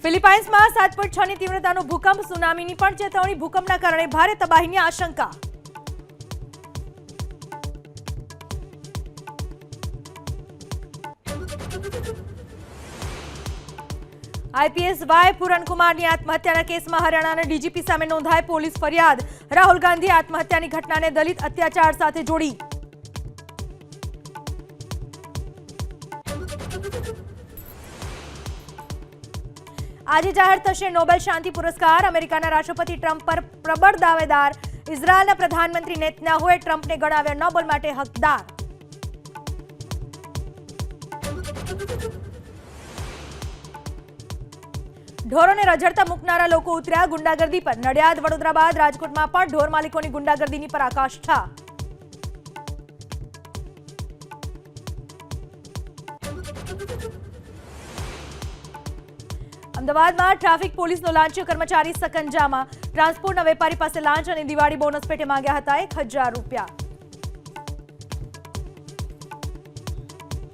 ફિલિપાઇન્સમાં 7.6ની તીવ્રતાનો ભૂકંપ, સુનામીની પણ ચેતવણી, ભૂકંપના કારણે ભારે તબાહીની આશંકા. આઈપીએસ વાય પૂરણકુમારની આત્મહત્યાના કેસમાં હરિયાણાના ડીજીપી સામે નોંધાઈ પોલીસ ફરિયાદ. રાહુલ ગાંધીએ આત્મહત્યાની ઘટનાને દલિત અત્યાચાર સાથે જોડી. આજે જાહેર થશે નોબેલ શાંતિ પુરસ્કાર. અમેરિકાના રાષ્ટ્રપતિ ટ્રમ્પ પર પ્રબળ દાવેદાર. ઇઝરાયલના પ્રધાનમંત્રી નેતન્યાહુએ ટ્રમ્પને ગણાવ્યા નોબેલ માટે હકદાર. ઢોરોને રઝળતા મૂકનારા લોકો ઉતર્યા ગુંડાગર્દી પર. નડિયાદ, વડોદરા બાદ રાજકોટમાં પણ ઢોર માલિકોની ગુંડાગર્દીની પરાકાષ્ઠા. અમદાવાદમાં ટ્રાફિક પોલીસનો લાંચિયો કર્મચારી સકંજામાં. ટ્રાન્સપોર્ટના વેપારી પાસે લાંચ અને દિવાળી બોનસ પેટે માંગ્યા હતા 1,000 રૂપિયા.